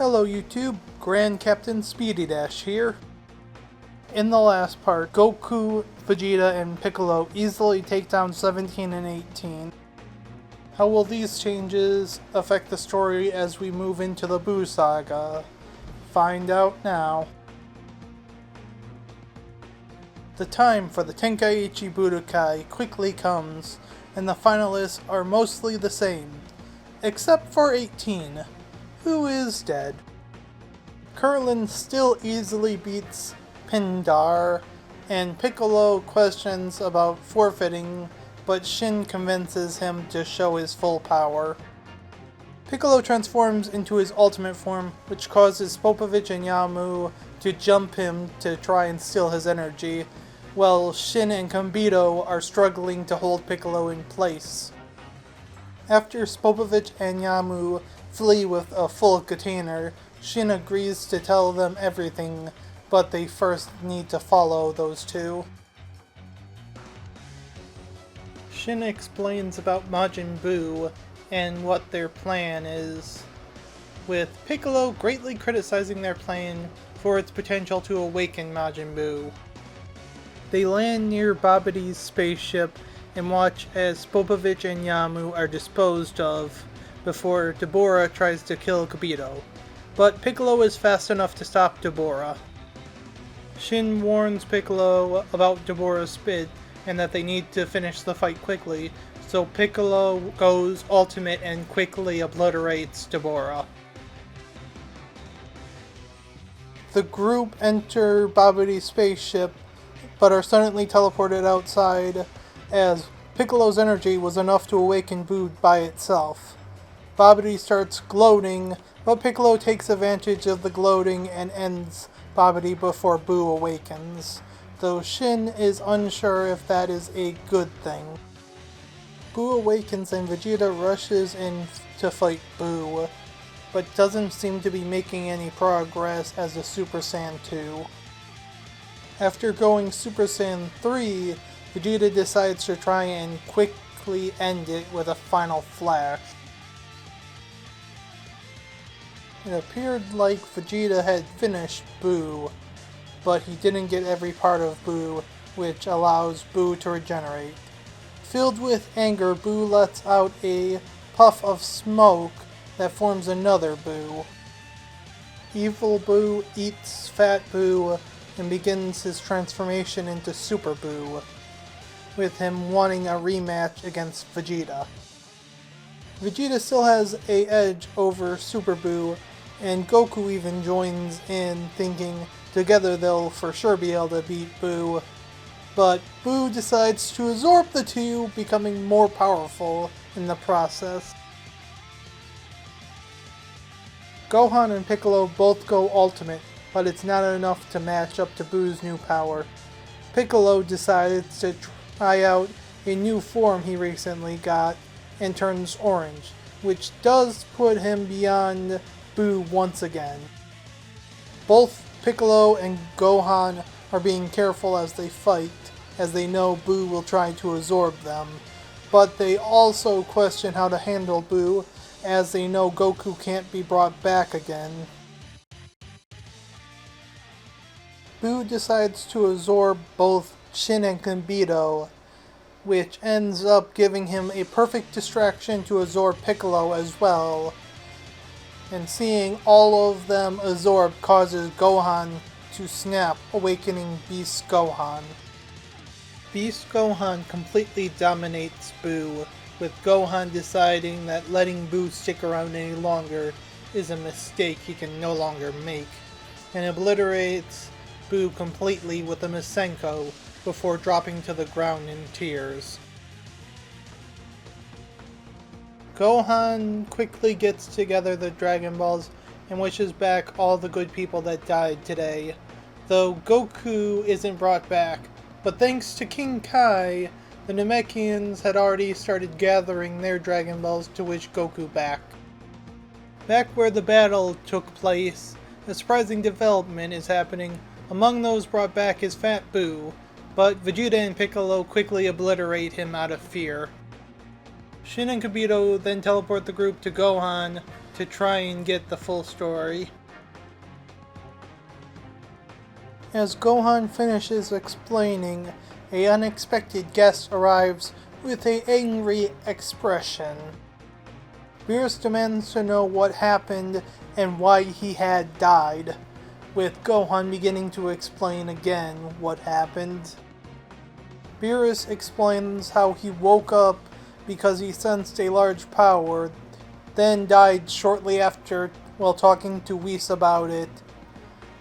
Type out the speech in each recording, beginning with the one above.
Hello YouTube, Grand Captain Speedy Dash here. In the last part, Goku, Vegeta, and Piccolo easily take down 17 and 18. How will these changes affect the story as we move into the Buu Saga? Find out now. The time for the Tenkaichi Budokai quickly comes, and the finalists are mostly the same, except for 18. Who is dead. Krillin still easily beats Pindar, and Piccolo questions about forfeiting, but Shin convinces him to show his full power. Piccolo transforms into his ultimate form, which causes Spopovich and Yamu to jump him to try and steal his energy, while Shin and Kambito are struggling to hold Piccolo in place. After Spopovich and Yamu flee with a full container, Shin agrees to tell them everything, but they first need to follow those two. Shin explains about Majin Buu and what their plan is, with Piccolo greatly criticizing their plan for its potential to awaken Majin Buu. They land near Babidi's spaceship and watch as Spopovich and Yamu are disposed of before Deborah tries to kill Kibito, but Piccolo is fast enough to stop Deborah. Shin warns Piccolo about Deborah's spit and that they need to finish the fight quickly, so Piccolo goes ultimate and quickly obliterates Deborah. The group enter Babidi's spaceship, but are suddenly teleported outside as Piccolo's energy was enough to awaken Buu by itself. Babidi starts gloating, but Piccolo takes advantage of the gloating and ends Babidi before Buu awakens, though Shin is unsure if that is a good thing. Buu awakens and Vegeta rushes in to fight Buu, but doesn't seem to be making any progress as a Super Saiyan 2. After going Super Saiyan 3, Vegeta decides to try and quickly end it with a final flash. It appeared like Vegeta had finished Buu, but he didn't get every part of Buu, which allows Buu to regenerate. Filled with anger, Buu lets out a puff of smoke that forms another Buu. Evil Buu eats Fat Buu and begins his transformation into Super Buu, with him wanting a rematch against Vegeta. Vegeta still has an edge over Super Buu, and Goku even joins in, thinking together they'll for sure be able to beat Buu, but Buu decides to absorb the two, becoming more powerful in the process. Gohan and Piccolo both go ultimate, but it's not enough to match up to Buu's new power. Piccolo decides to try out a new form he recently got and turns orange, which does put him beyond Buu once again. Both Piccolo and Gohan are being careful as they fight, as they know Buu will try to absorb them, but they also question how to handle Buu, as they know Goku can't be brought back again. Buu decides to absorb both Shin and Kambito, which ends up giving him a perfect distraction to absorb Piccolo as well, and seeing all of them absorbed causes Gohan to snap, awakening Beast Gohan. Beast Gohan completely dominates Buu, with Gohan deciding that letting Buu stick around any longer is a mistake he can no longer make, and obliterates Buu completely with a Masenko before dropping to the ground in tears. Gohan quickly gets together the Dragon Balls and wishes back all the good people that died today, though Goku isn't brought back, but thanks to King Kai, the Namekians had already started gathering their Dragon Balls to wish Goku back. Back where the battle took place, a surprising development is happening. Among those brought back is Fat Buu, but Vegeta and Piccolo quickly obliterate him out of fear. Shin and Kibito then teleport the group to Gohan to try and get the full story. As Gohan finishes explaining, an unexpected guest arrives with an angry expression. Beerus demands to know what happened and why he had died, with Gohan beginning to explain again what happened. Beerus explains how he woke up because he sensed a large power, then died shortly after while talking to Whis about it.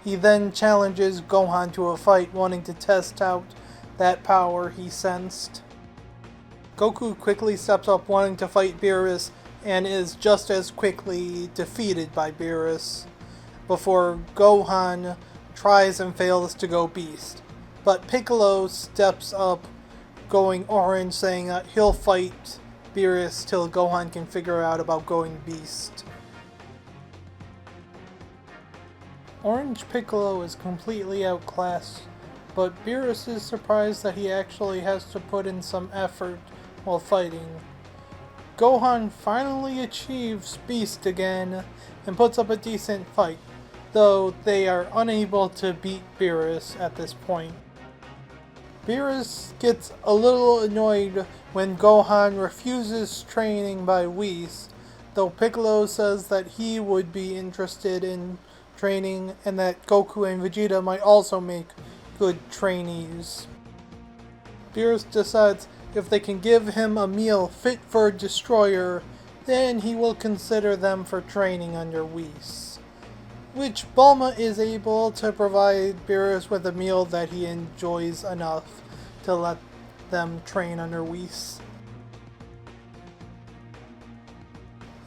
He then challenges Gohan to a fight, wanting to test out that power he sensed. Goku quickly steps up wanting to fight Beerus and is just as quickly defeated by Beerus, before Gohan tries and fails to go Beast. But Piccolo steps up going Orange, saying that he'll fight Beerus till Gohan can figure out about going Beast. Orange Piccolo is completely outclassed, but Beerus is surprised that he actually has to put in some effort while fighting. Gohan finally achieves Beast again and puts up a decent fight, though they are unable to beat Beerus at this point. Beerus gets a little annoyed when Gohan refuses training by Whis, though Piccolo says that he would be interested in training and that Goku and Vegeta might also make good trainees. Beerus decides if they can give him a meal fit for a destroyer, then he will consider them for training under Whis, which Bulma is able to provide Beerus with a meal that he enjoys enough to let them train under Whis.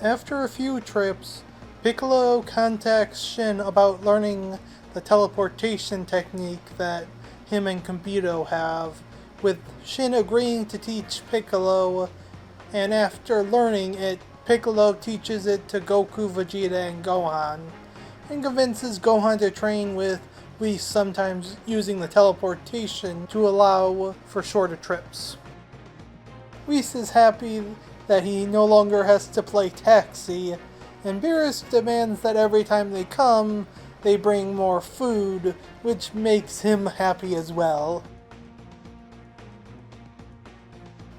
After a few trips, Piccolo contacts Shin about learning the teleportation technique that him and Kibito have, with Shin agreeing to teach Piccolo, and after learning it, Piccolo teaches it to Goku, Vegeta, and Gohan, and convinces Gohan to train with Whis, sometimes using the teleportation to allow for shorter trips. Whis is happy that he no longer has to play taxi, and Beerus demands that every time they come, they bring more food, which makes him happy as well.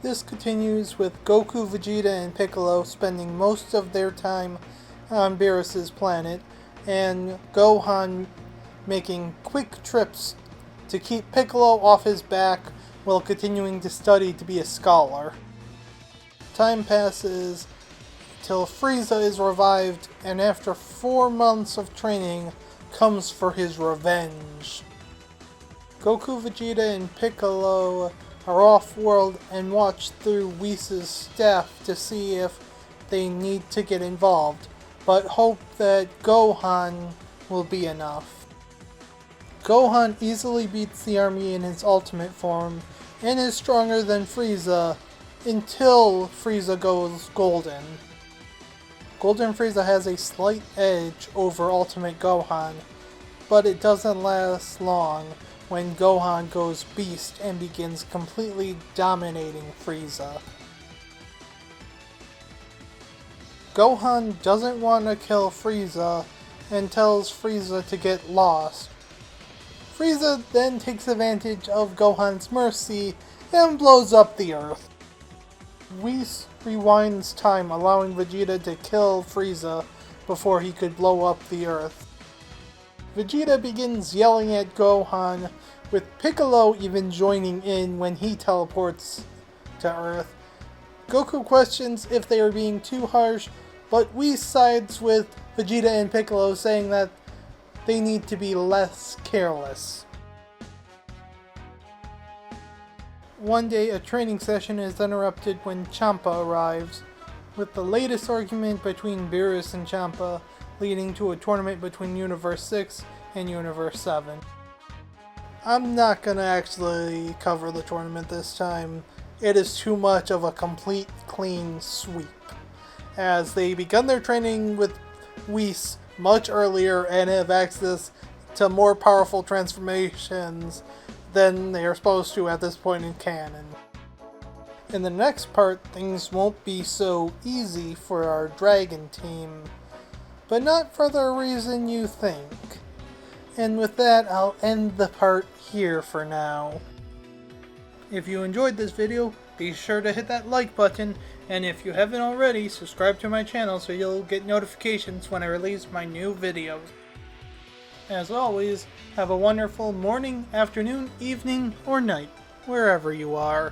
This continues with Goku, Vegeta, and Piccolo spending most of their time on Beerus' planet, and Gohan making quick trips to keep Piccolo off his back while continuing to study to be a scholar. Time passes till Frieza is revived, and after 4 months of training, comes for his revenge. Goku, Vegeta, and Piccolo are off-world and watch through Whis' staff to see if they need to get involved, but hope that Gohan will be enough. Gohan easily beats the army in his ultimate form, and is stronger than Frieza, until Frieza goes Golden. Golden Frieza has a slight edge over Ultimate Gohan, but it doesn't last long when Gohan goes Beast and begins completely dominating Frieza. Gohan doesn't want to kill Frieza and tells Frieza to get lost. Frieza then takes advantage of Gohan's mercy and blows up the Earth. Whis rewinds time, allowing Vegeta to kill Frieza before he could blow up the Earth. Vegeta begins yelling at Gohan, with Piccolo even joining in when he teleports to Earth. Goku questions if they are being too harsh, but Whis sides with Vegeta and Piccolo, saying that they need to be less careless. One day, a training session is interrupted when Champa arrives, with the latest argument between Beerus and Champa leading to a tournament between Universe 6 and Universe 7. I'm not gonna actually cover the tournament this time. It is too much of a complete clean sweep, as they begun their training with Whis much earlier and have access to more powerful transformations than they are supposed to at this point in canon. In the next part, things won't be so easy for our Dragon team, but not for the reason you think. And with that, I'll end the part here for now. If you enjoyed this video, be sure to hit that like button, and if you haven't already, subscribe to my channel so you'll get notifications when I release my new videos. As always, have a wonderful morning, afternoon, evening, or night, wherever you are.